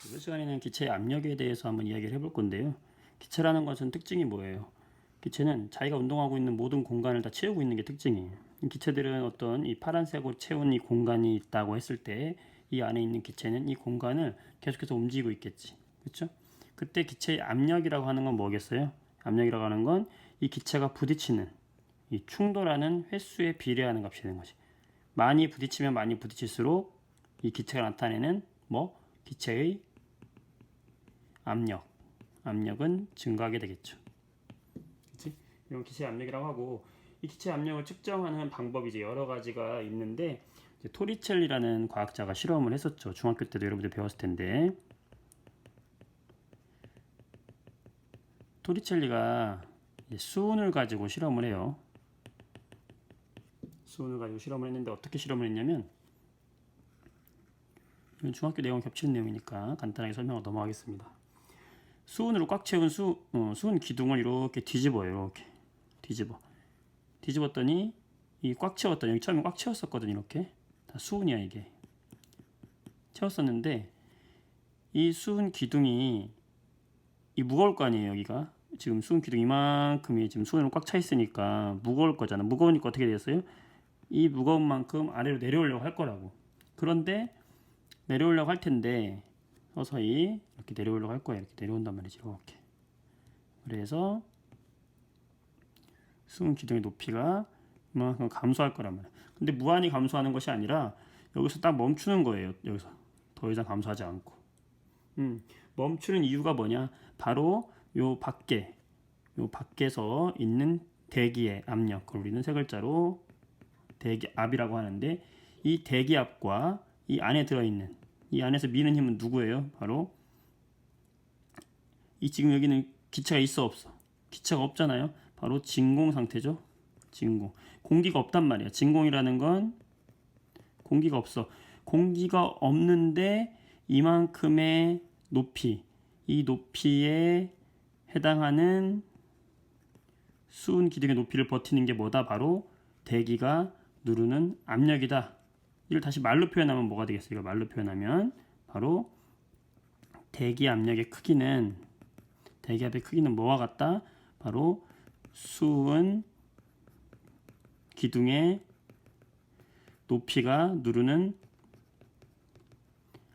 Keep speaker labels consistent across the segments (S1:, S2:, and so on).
S1: 이번 시간에는 기체의 압력에 대해서 한번 이야기를 해볼 건데요. 기체라는 것은 특징이 뭐예요? 기체는 자기가 운동하고 있는 모든 공간을 다 채우고 있는 게 특징이에요. 이 기체들은 어떤 이 파란색으로 채운 이 공간이 있다고 했을 때 이 안에 있는 기체는 이 공간을 계속해서 움직이고 있겠지. 그렇죠? 그때 기체의 압력이라고 하는 건 뭐겠어요? 압력이라고 하는 건 이 기체가 부딪히는 이 충돌하는 횟수에 비례하는 값이 되는 거지. 많이 부딪히면 많이 부딪힐수록 이 기체가 나타내는 기체의 압력은 증가하게 되겠죠. 그렇지? 이런 기체 압력이라고 하고, 이 기체 압력을 측정하는 방법이 이제 여러 가지가 있는데, 이제 토리첼리라는 과학자가 실험을 했었죠. 중학교 때도 여러분들 배웠을 텐데, 토리첼리가 수은을 가지고 실험을 해요. 수은을 가지고 실험을 했는데 어떻게 실험을 했냐면, 중학교 내용 겹치는 내용이니까 간단하게 설명을 넘어가겠습니다. 수은으로 꽉 채운 수은 기둥을 이렇게 뒤집어요. 이렇게 뒤집었더니 이 꽉 채웠더니 여기 처음에 꽉 채웠었거든. 이렇게 다 수은이야. 이게 채웠었는데 이 수은 기둥이 무거울 거 아니에요. 여기가 지금 수은 기둥 이만큼이 지금 수은으로 꽉 차 있으니까 무거울 거잖아. 무거우니까 어떻게 됐어요? 이 무거운 만큼 아래로 내려오려고 할 거라고. 그런데 내려오려고 할 텐데 서서히 이렇게 내려오려고 할 거야. 이렇게 내려온단 말이지. 이렇게. 그래서 수은 기둥의 높이가 이만큼 감소할 거란 말이야. 근데 무한히 감소하는 것이 아니라 여기서 딱 멈추는 거예요. 여기서 더 이상 감소하지 않고. 멈추는 이유가 뭐냐? 바로 요 밖에서 있는 대기의 압력, 그걸 우리는 세 글자로 대기압이라고 하는데, 이 대기압과 이 안에 들어있는, 이 안에서 미는 힘은 누구예요? 바로 이 지금 여기는 기체가 있어 없어? 기체가 없잖아요. 바로 진공 상태죠. 진공. 공기가 없단 말이야. 진공이라는 건 공기가 없어. 공기가 없는데 이만큼의 높이, 이 높이에 해당하는 수은 기둥의 높이를 버티는 게 뭐다? 바로 대기가 누르는 압력이다. 이걸 다시 말로 표현하면 뭐가 되겠어요? 이걸 말로 표현하면 바로 대기압의 크기는 뭐와 같다? 바로 수은 기둥의 높이가 누르는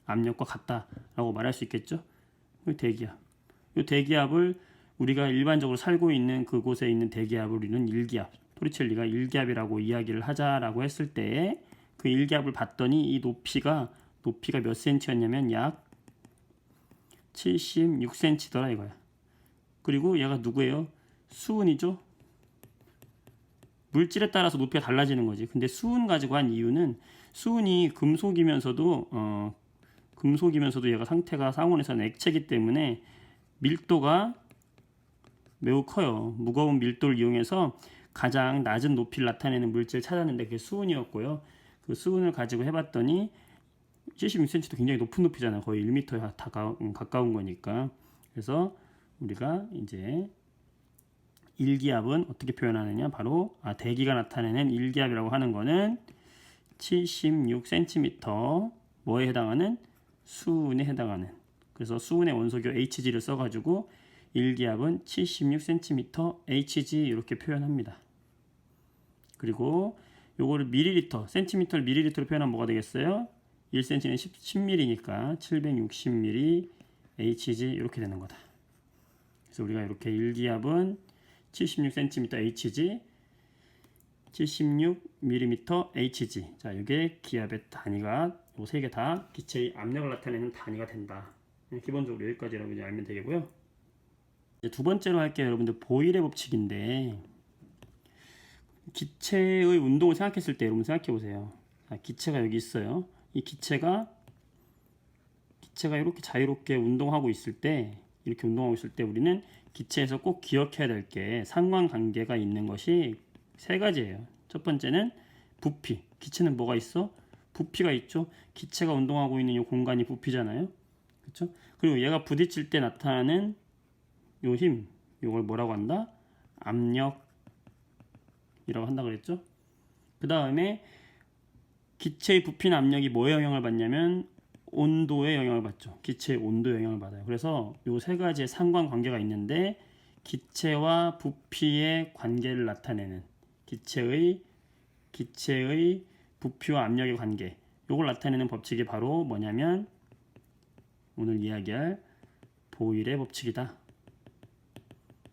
S1: 압력과 같다라고 말할 수 있겠죠. 대기압. 이 대기압을 우리가 일반적으로 살고 있는 그곳에 있는 대기압을 우리는 일기압, 토리첼리가 일기압이라고 이야기를 하자라고 했을 때 그 일기압을 봤더니 이 높이가 몇 센치였냐면 약 76cm더라 이거야. 그리고 얘가 누구예요? 수은이죠. 물질에 따라서 높이가 달라지는 거지. 근데 수은 가지고 한 이유는 수은이 금속이면서도 얘가 상태가 상온에서는 액체이기 때문에 밀도가 매우 커요. 무거운 밀도를 이용해서 가장 낮은 높이를 나타내는 물질을 찾았는데 그게 수은이었고요. 그 수은을 가지고 해봤더니 76cm도 굉장히 높은 높이잖아요. 거의 1m에 가까운 거니까. 그래서 우리가 이제 일기압은 어떻게 표현하느냐? 바로 대기가 나타내는 일기압이라고 하는 거는 76cm 뭐에 해당하는? 수은에 해당하는. 그래서 수은의 원소교 Hg를 써가지고 일기압은 76cm Hg 이렇게 표현합니다. 그리고 요거를 밀리리터, 센티미터를 밀리리터로 표현하면 뭐가 되겠어요? 1cm는 10mm니까 760ml Hg 이렇게 되는 거다. 그래서 우리가 이렇게 일기압은 76cm Hg, 76mm Hg. 자, 이게 기압의 단위가 요 세 개 다 기체의 압력을 나타내는 단위가 된다. 기본적으로 여기까지 여러분이 알면 되겠고요. 이제 두 번째로 할게요. 여러분들 보일의 법칙인데, 기체의 운동을 생각했을 때 여러분 생각해 보세요. 자, 기체가 여기 있어요. 이 기체가 이렇게 자유롭게 운동하고 있을 때, 우리는 기체에서 꼭 기억해야 될 게 상관관계가 있는 것이 세 가지예요. 첫 번째는 부피. 기체는 뭐가 있어? 부피가 있죠. 기체가 운동하고 있는 이 공간이 부피잖아요. 그렇죠? 그리고 얘가 부딪힐 때 나타나는 요 힘, 요걸 뭐라고 한다? 압력이라고 한다 그랬죠. 그 다음에 기체의 부피나 압력이 뭐에 영향을 받냐면 온도에 영향을 받죠. 기체의 온도에 영향을 받아요. 그래서 요 세 가지의 상관관계가 있는데 기체와 부피의 관계를 나타내는 기체의 부피와 압력의 관계, 요걸 나타내는 법칙이 바로 뭐냐면 오늘 이야기할 보일의 법칙이다.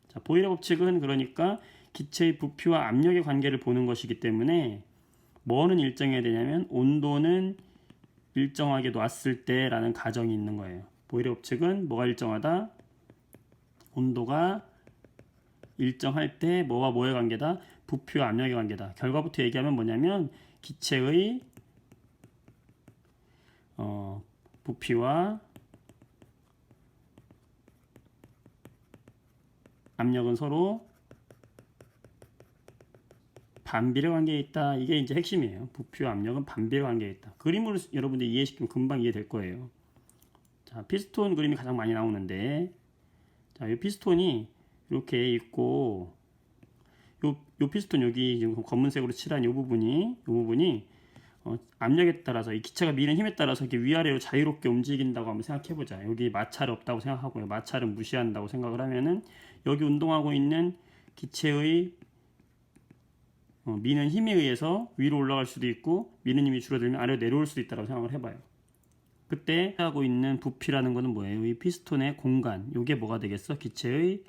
S1: 자, 보일의 법칙은 그러니까 기체의 부피와 압력의 관계를 보는 것이기 때문에 뭐는 일정해야 되냐면 온도는 일정하게 놨을 때라는 가정이 있는 거예요. 보일의 법칙은 뭐가 일정하다? 온도가 일정할 때 뭐와 뭐의 관계다? 부피와 압력의 관계다. 결과부터 얘기하면 뭐냐면 기체의 부피와 압력은 서로 반비례 관계에 있다. 이게 이제 핵심이에요. 부피와 압력은 반비례 관계에 있다. 그림으로 여러분들이 이해시키면 금방 이해될 거예요. 자, 피스톤 그림이 가장 많이 나오는데, 자, 이 피스톤이 이렇게 있고, 요 피스톤 여기 지금 검은색으로 칠한 이 부분이 압력에 따라서 이 기체가 미는 힘에 따라서 이렇게 위아래로 자유롭게 움직인다고 한번 생각해 보자. 여기 마찰이 없다고 생각하고요. 마찰은 무시한다고 생각을 하면은 여기 운동하고 있는 기체의 미는 힘에 의해서 위로 올라갈 수도 있고 미는 힘이 줄어들면 아래로 내려올 수도 있다고 생각을 해봐요. 그때 하고 있는 부피라는 거는 뭐예요? 이 피스톤의 공간, 이게 뭐가 되겠어? 기체의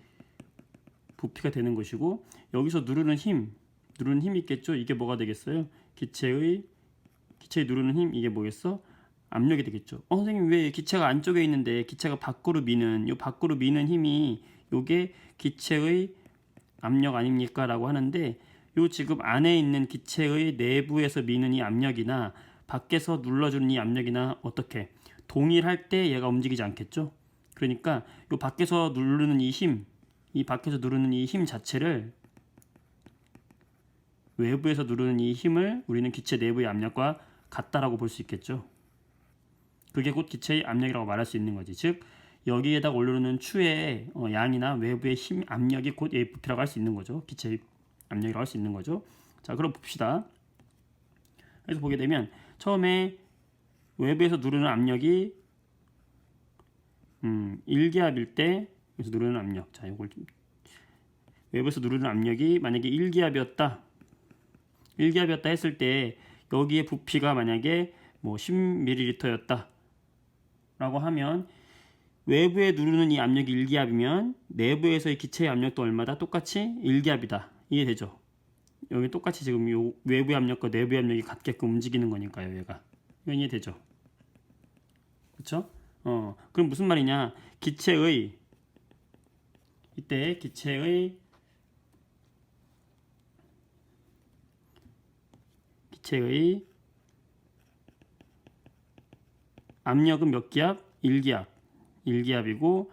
S1: 부피가 되는 것이고 여기서 누르는 힘이 있겠죠? 이게 뭐가 되겠어요? 기체의 누르는 힘, 이게 뭐겠어? 압력이 되겠죠. 선생님 왜 기체가 안쪽에 있는데 기체가 밖으로 미는 이 밖으로 미는 힘이 요게 기체의 압력 아닙니까? 라고 하는데 요 지금 안에 있는 기체의 내부에서 미는 이 압력이나 밖에서 눌러주는 이 압력이나 어떻게 동일할 때 얘가 움직이지 않겠죠? 그러니까 요 밖에서 누르는 이 밖에서 누르는 이 힘 자체를 외부에서 누르는 이 힘을 우리는 기체 내부의 압력과 같다라고 볼 수 있겠죠. 그게 곧 기체의 압력이라고 말할 수 있는 거지. 즉 여기에다가 올려놓는 추의 양이나 외부의 힘 압력이 곧 얘의 부피라고 할 수 있는 거죠. 기체의 압력이라고 할 수 있는 거죠. 자, 그럼 봅시다. 그래서 보게 되면 처음에 외부에서 누르는 압력이 1기압일 때 여기서 누르는 압력. 자, 이걸 좀 외부에서 누르는 압력이 만약에 1기압이었다 했을 때 여기에 부피가 만약에 뭐 10ml였다 라고 하면 외부에 누르는 이 압력이 1기압이면 내부에서의 기체의 압력도 얼마다? 똑같이 1기압이다. 이해되죠? 여기 똑같이 지금 요 외부의 압력과 내부의 압력이 같게끔 움직이는 거니까요. 얘가. 이건 이해되죠? 그쵸? 그럼 무슨 말이냐? 이때 기체의 압력은 몇 기압? 1기압이고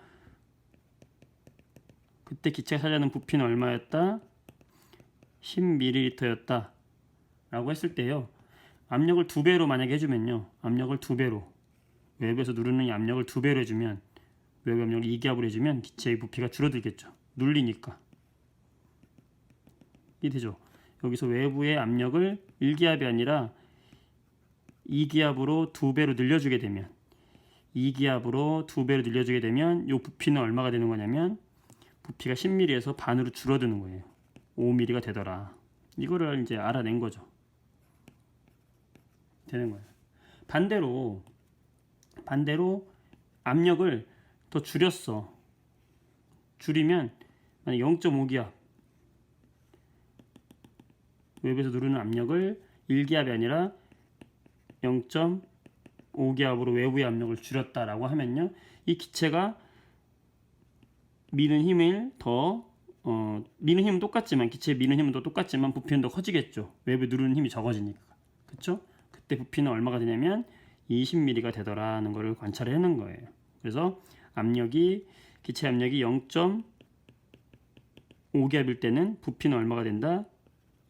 S1: 그때 기체가 차지하는 부피는 얼마였다? 10ml였다 라고 했을 때요, 압력을 2배로 만약에 해주면요, 압력을 2배로 외부에서 누르는 이 압력을 2배로 해주면, 외부 압력을 2기압으로 해주면 기체의 부피가 줄어들겠죠. 눌리니까. 이게 되죠. 여기서 외부의 압력을 1기압이 아니라 2기압으로 2배로 늘려주게 되면, 2기압으로 2배로 늘려주게 되면 이 부피는 얼마가 되는 거냐면 부피가 10mm에서 반으로 줄어드는 거예요. 5mm가 되더라. 이거를 이제 알아낸 거죠. 되는 거예요. 반대로 압력을 더 줄였어. 줄이면 만약 0.5기압 외부에서 누르는 압력을 1기압이 아니라 0.5기압으로 외부의 압력을 줄였다라고 하면요, 이 기체가 미는 힘을 미는 힘은 똑같지만, 기체의 미는 힘은 더 똑같지만 부피는 더 커지겠죠. 외부에 누르는 힘이 적어지니까. 그쵸? 그때 부피는 얼마가 되냐면 20mm가 되더라는 것을 관찰을 해놓은 거예요. 그래서 기체 압력이 0.5기압일 때는 부피는 얼마가 된다?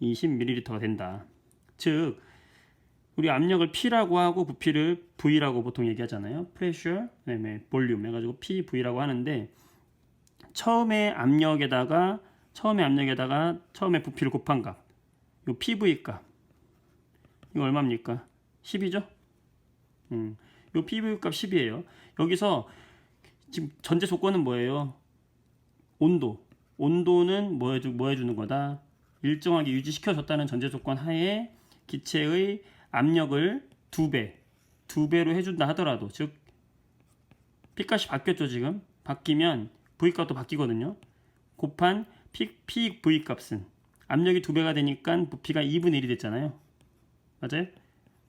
S1: 20ml가 된다. 즉 우리 압력을 P라고 하고 부피를 V라고 보통 얘기하잖아요. pressure, 그다음에 볼륨 해가지고 P, V라고 하는데, 처음에 압력에다가 처음에 부피를 곱한 값, 요 PV 값, 이거 얼마입니까? 10이죠? 요 요 PV 값 10이에요. 여기서 지금 전제 조건은 뭐예요? 온도. 온도는 뭐 해주는 거다? 일정하게 유지시켜줬다는 전제 조건 하에 기체의 압력을 2배로 해준다 하더라도, 즉 P값이 바뀌었죠. 지금 바뀌면 V값도 바뀌거든요. 곱한 PV 값은 압력이 2배가 되니까 부피가 2분의 1이 됐잖아요. 맞아요?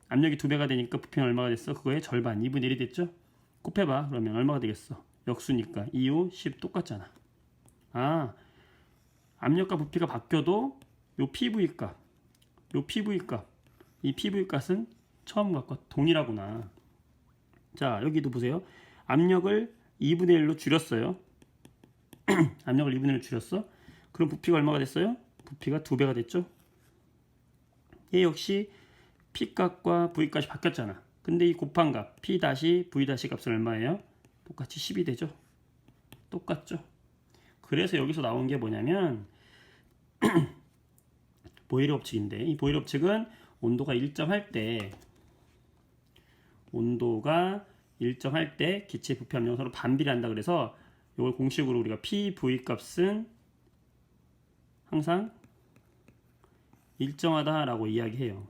S1: 압력이 2배가 되니까 부피는 얼마가 됐어? 그거의 절반, 2분의 1이 됐죠? 곱해봐. 그러면 얼마가 되겠어? 역수니까 2, 5, 10 똑같잖아. 아, 압력과 부피가 바뀌어도 요 PV값, 이 PV값은 처음 값과 동일하구나. 자, 여기도 보세요. 압력을 2분의 1로 줄였어요. 압력을 2분의 1로 줄였어. 그럼 부피가 얼마가 됐어요? 부피가 2배가 됐죠? 얘 역시 P값과 V값이 바뀌었잖아. 근데 이 곱한 값, P-V' 값은 얼마예요? 똑같이 10이 되죠? 똑같죠? 그래서 여기서 나온 게 뭐냐면 보일러 법칙인데, 이 보일러 법칙은 온도가 일정할 때 기체 부피 압력은 서로 반비례한다. 그래서 이걸 공식으로 우리가 PV 값은 항상 일정하다라고 이야기해요.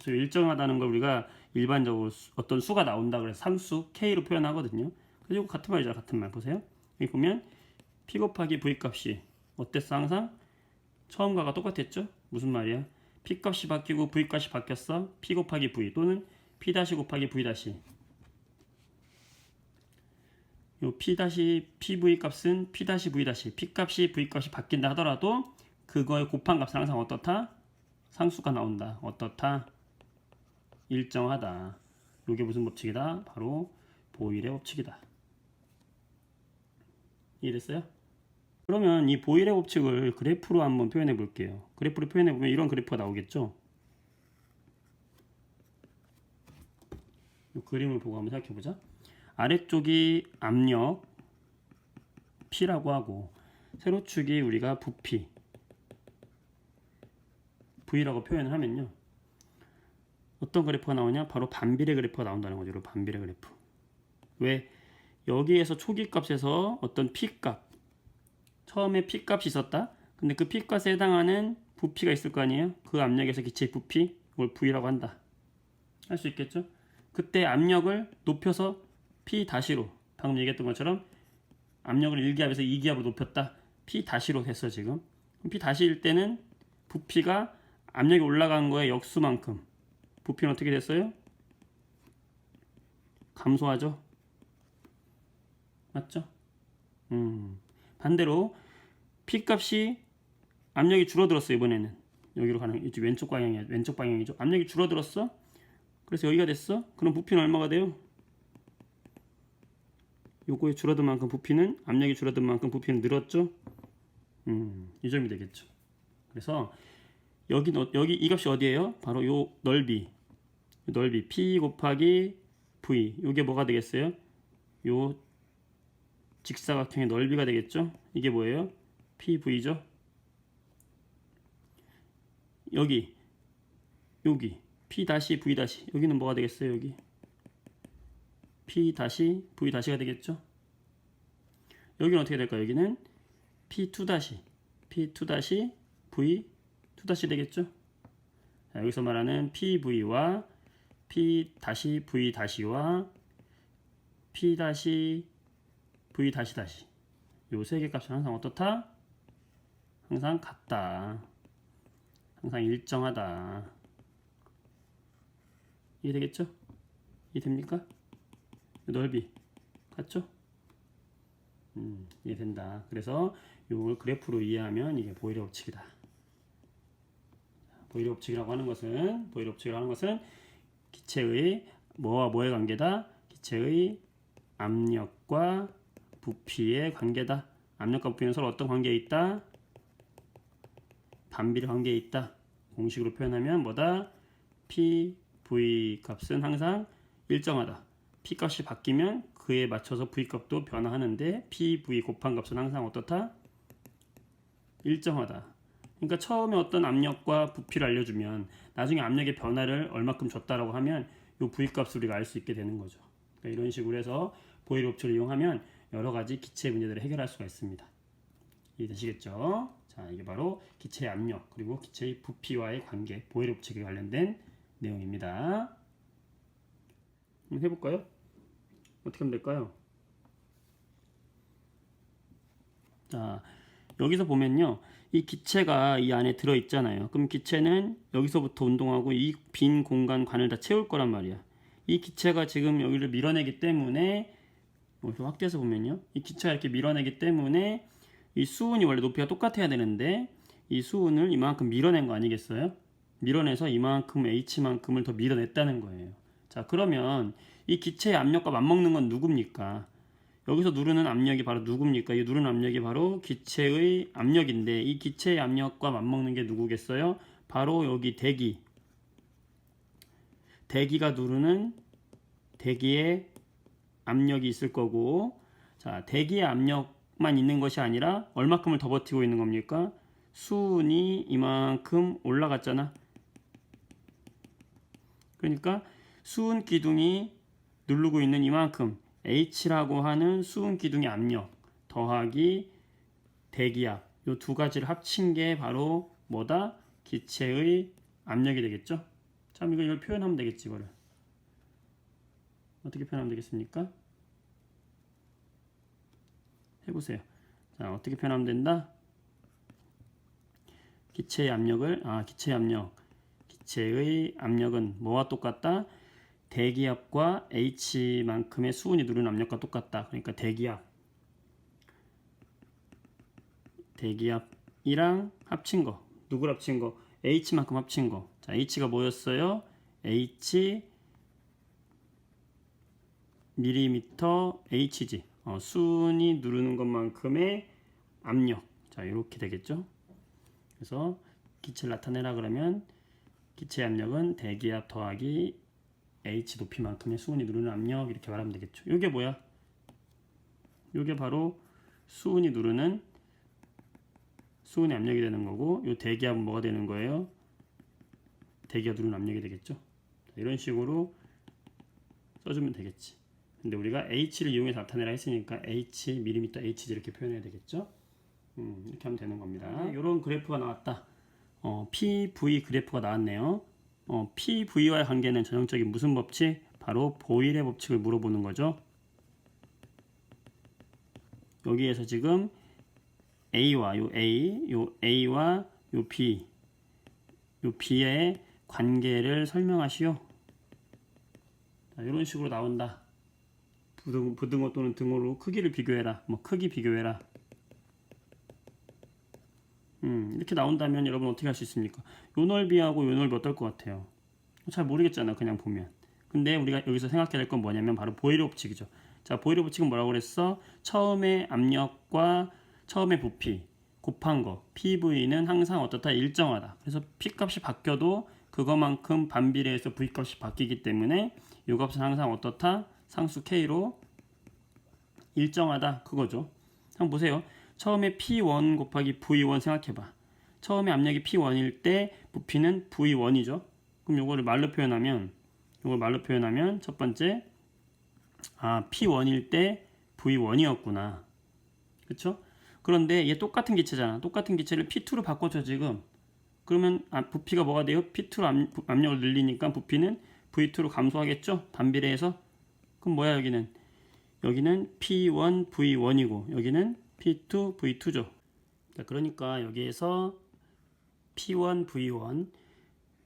S1: 그래서 일정하다는 걸 우리가 일반적으로 어떤 수가 나온다 그래서 상수 K로 표현하거든요. 그래서 이거 같은 말이죠. 같은 말 보세요. 여기 보면 P 곱하기 V 값이 어땠어? 항상 처음과가 똑같았죠? 무슨 말이야? P 값이 바뀌고 V 값이 바뀌었어. P 곱하기 V 또는 P 다시 곱하기 V 다시. 요 PV 값은 P 다시 V 다시. P 값이 V 값이 바뀐다 하더라도 그거의 곱한 값은 항상 어떻다? 상수가 나온다. 어떻다? 일정하다. 이게 무슨 법칙이다? 바로 보일의 법칙이다. 이해됐어요? 그러면 이 보일의 법칙을 그래프로 한번 표현해 볼게요. 그래프로 표현해 보면 이런 그래프가 나오겠죠? 이 그림을 보고 한번 생각해 보자. 아래쪽이 압력 P라고 하고 세로축이 우리가 부피 V라고 표현을 하면요. 어떤 그래프가 나오냐? 바로 반비례 그래프가 나온다는 거죠. 반비례 그래프. 왜? 여기에서 초기 값에서 어떤 P값, 처음에 P값이 있었다. 근데 그 P값에 해당하는 부피가 있을 거 아니에요? 그 압력에서 기체의 부피, 이걸 V라고 한다. 할 수 있겠죠? 그때 압력을 높여서 P-로, 방금 얘기했던 것처럼 압력을 1기압에서 2기압으로 높였다. P-로 했어 지금. P-일 때는 부피가 압력이 올라간 거의 역수만큼 부피는 어떻게 됐어요? 감소하죠? 맞죠? 반대로 P값이 압력이 줄어들었어. 이번에는 여기로 가는 이쪽 왼쪽 방향이죠. 압력이 줄어들었어. 그래서 여기가 됐어. 그럼 부피는 얼마가 돼요? 요거에 줄어든 만큼 부피는, 압력이 줄어든 만큼 부피는 늘었죠. 이 점이 되겠죠. 그래서 여기 이 값이 어디예요? 바로 요 넓이 P 곱하기 V. 요게 뭐가 되겠어요? 요 직사각형의 넓이가 되겠죠. 이게 뭐예요? PV죠. 여기 P-V' 여기는 뭐가 되겠어요? 여기 P-V' 가 되겠죠. 여기는 어떻게 될까요? 여기는 P2' V' 되겠죠. 자, 여기서 말하는 PV와 P-V''와 P-V'' 요 세 개 값은 항상 어떻다? 항상 같다. 항상 일정하다. 이해되겠죠? 이해됩니까? 넓이 같죠? 이해된다. 그래서 이걸 그래프로 이해하면 이게 보일러 법칙이다. 보일러 법칙이라고 하는 것은 기체의 뭐와 뭐의 관계다? 기체의 압력과 부피의 관계다. 압력과 부피는 서로 어떤 관계에 있다? 반비례 관계에 있다. 공식으로 표현하면 뭐다? PV 값은 항상 일정하다. P 값이 바뀌면 그에 맞춰서 V 값도 변화하는데 PV 곱한 값은 항상 어떻다? 일정하다. 그러니까 처음에 어떤 압력과 부피를 알려주면 나중에 압력의 변화를 얼마큼 줬다라고 하면 이 V 값을 우리가 알 수 있게 되는 거죠. 그러니까 이런 식으로 해서 보이레 법칙을 이용하면 여러 가지 기체 문제들을 해결할 수가 있습니다. 이해되시겠죠? 자, 이게 바로 기체의 압력 그리고 기체의 부피와의 관계, 보이레 법칙에 관련된 내용입니다. 한번 해볼까요? 어떻게 하면 될까요? 자, 여기서 보면요, 이 기체가 이 안에 들어 있잖아요. 그럼 기체는 여기서부터 운동하고 이 빈 공간관을 다 채울 거란 말이야. 이 기체가 지금 여기를 밀어내기 때문에, 여기서 확대해서 보면요, 이 기체가 이렇게 밀어내기 때문에 이 수은이 원래 높이가 똑같아야 되는데 이 수은을 이만큼 밀어낸 거 아니겠어요? 밀어내서 이만큼 H만큼을 더 밀어냈다는 거예요. 자, 그러면 이 기체의 압력과 맞먹는 건 누굽니까? 여기서 누르는 압력이 바로 누굽니까? 이 누르는 압력이 바로 기체의 압력인데 이 기체의 압력과 맞먹는 게 누구겠어요? 바로 여기 대기. 대기가 누르는 대기의 압력이 있을 거고, 자, 대기의 압력만 있는 것이 아니라 얼마큼을 더 버티고 있는 겁니까? 수은이 이만큼 올라갔잖아. 그러니까 수은 기둥이 누르고 있는 이만큼 H라고 하는 수은 기둥의 압력 더하기 대기압, 이 두 가지를 합친 게 바로 뭐다? 기체의 압력이 되겠죠? 참, 이걸 표현하면 되겠지. 이거를 어떻게 표현하면 되겠습니까? 해보세요. 자, 어떻게 표현하면 된다? 기체의 압력을, 기체의 압력은 뭐와 똑같다? 대기압과 H만큼의 수은이 누르는 압력과 똑같다. 그러니까 대기압이랑 합친 거, 누구를 합친 거? H만큼 합친 거. 자, H가 뭐였어요? H 밀리미터 Hg. 수은이 누르는 것만큼의 압력. 자, 이렇게 되겠죠? 그래서 기체를 나타내라 그러면 기체의 압력은 대기압 더하기 H 높이만큼의 수은이 누르는 압력, 이렇게 말하면 되겠죠. 이게 뭐야? 이게 바로 수은이 누르는 수은의 압력이 되는 거고, 이 대기압은 뭐가 되는 거예요? 대기압 누르는 압력이 되겠죠. 이런 식으로 써주면 되겠지. 근데 우리가 H를 이용해서 나타내라 했으니까 H, 밀리미터 Hg 이렇게 표현해야 되겠죠. 이렇게 하면 되는 겁니다. 이런 그래프가 나왔다. PV 그래프가 나왔네요. PV와의 관계는 전형적인 무슨 법칙? 바로 보일의 법칙을 물어보는 거죠. 여기에서 지금 A와 요 A와 요 B의 관계를 설명하시오. 자, 이런 식으로 나온다. 부등호 또는 등호로 크기를 비교해라. 크기 비교해라. 이렇게 나온다면 여러분 어떻게 할 수 있습니까? 요 넓이하고 요 넓이 어떨 것 같아요? 잘 모르겠잖아, 그냥 보면. 근데 우리가 여기서 생각해야 될 건 뭐냐면 바로 보일의 법칙이죠. 자, 보일의 법칙은 뭐라고 그랬어? 처음에 압력과 처음에 부피 곱한 거, PV는 항상 어떻다? 일정하다. 그래서 P 값이 바뀌어도 그거만큼 반비례해서 V 값이 바뀌기 때문에 이 값은 항상 어떻다? 상수 K로 일정하다. 그거죠. 한번 보세요. 처음에 P1 곱하기 V1 생각해봐. 처음에 압력이 P1일 때 부피는 V1이죠. 그럼 이걸 말로 표현하면 첫 번째, P1일 때 V1이었구나. 그쵸? 그런데 얘 똑같은 기체잖아. 똑같은 기체를 P2로 바꿔줘 지금. 그러면 부피가 뭐가 돼요? P2로 압력을 늘리니까 부피는 V2로 감소하겠죠? 반비례해서. 그럼 뭐야 여기는? 여기는 P1 V1이고 여기는 P2 V2죠. 그러니까 여기에서 P1 V1,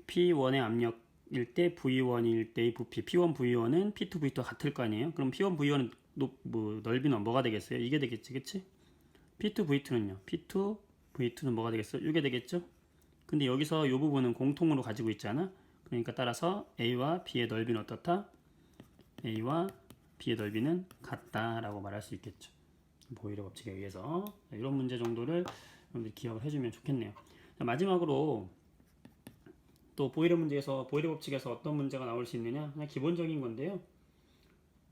S1: P1의 압력일 때 V1일 때의 부피, P1 V1은 P2 V2와 같을 거 아니에요? 그럼 P1 V1은 넓이는 뭐가 되겠어요? 이게 되겠지, 그치? P2 V2는요? P2 V2는 뭐가 되겠어? 이게 되겠죠? 근데 여기서 이 부분은 공통으로 가지고 있잖아. 그러니까 따라서 A와 B의 넓이는 어떻다? A와 B의 넓이는 같다라고 말할 수 있겠죠. 보일의 법칙에 의해서. 이런 문제 정도를 여러분들이 기억을 해주면 좋겠네요. 자, 마지막으로 또 보일의 법칙에서 어떤 문제가 나올 수 있느냐? 그냥 기본적인 건데요.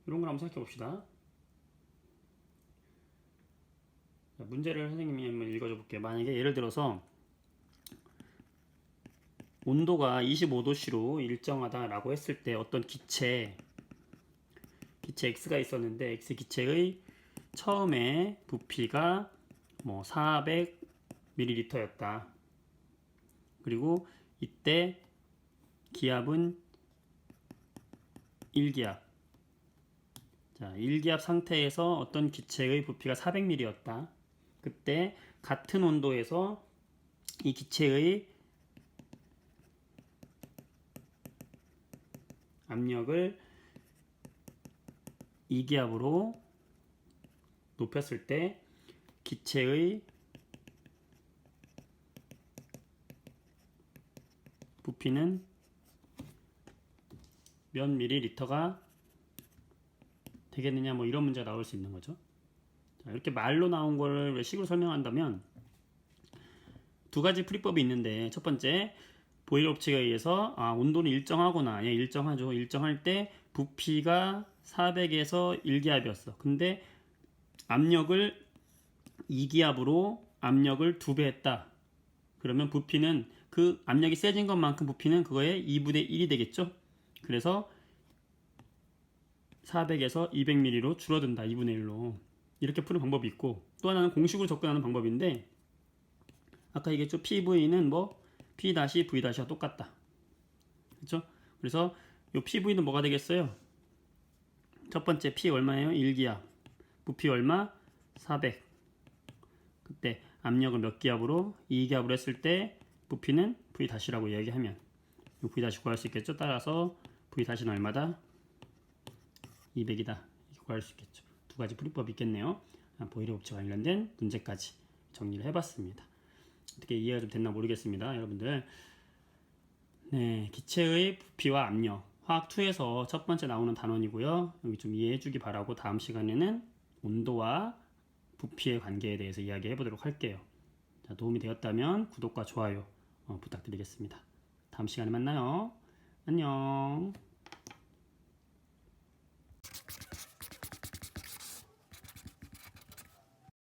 S1: 이런 걸 한번 생각해 봅시다. 자, 문제를 선생님이 한번 읽어줘 볼게요. 만약에 예를 들어서 온도가 25도씨로 일정하다라고 했을 때 어떤 기체의 기체 X가 있었는데 X 기체의 처음에 부피가 뭐 400ml였다. 그리고 이때 기압은 1기압. 자, 1기압 상태에서 어떤 기체의 부피가 400ml였다. 그때 같은 온도에서 이 기체의 압력을 2기압으로 높였을 때 기체의 부피는 몇 밀리리터가 되겠느냐, 뭐 이런 문제가 나올 수 있는 거죠. 자, 이렇게 말로 나온 거를 식으로 설명한다면 두 가지 풀이법이 있는데, 첫 번째 보일러 법칙에 의해서 온도는 일정하구나. 예, 일정하죠. 일정할 때 부피가 400에서 1기압이었어. 근데 압력을 2기압으로 압력을 2배 했다. 그러면 부피는 그 압력이 세진 것만큼 부피는 그거의 2분의 1이 되겠죠. 그래서 400에서 200ml로 줄어든다. 2분의 1로. 이렇게 푸는 방법이 있고, 또 하나는 공식으로 접근하는 방법인데, 아까 얘기했죠. PV는 뭐 P-V'와 똑같다. 그렇죠? 그래서 이 PV는 뭐가 되겠어요? 첫 번째 P 얼마예요? 1기압. 부피 얼마? 400. 그때 압력을 몇 기압으로? 2기압으로 했을 때 부피는 V-라고 이야기하면 이 V- 구할 수 있겠죠? 따라서 V-는 얼마다? 200이다. 이렇게 구할 수 있겠죠. 두 가지 풀이법이 있겠네요. 보일러 법칙과 관련된 문제까지 정리를 해봤습니다. 어떻게 이해가 좀 됐나 모르겠습니다. 여러분들. 네, 기체의 부피와 압력. 화학 2에서 첫 번째 나오는 단원이고요. 여기 좀 이해해 주기 바라고 다음 시간에는 온도와 부피의 관계에 대해서 이야기해 보도록 할게요. 자, 도움이 되었다면 구독과 좋아요 부탁드리겠습니다. 다음 시간에 만나요. 안녕.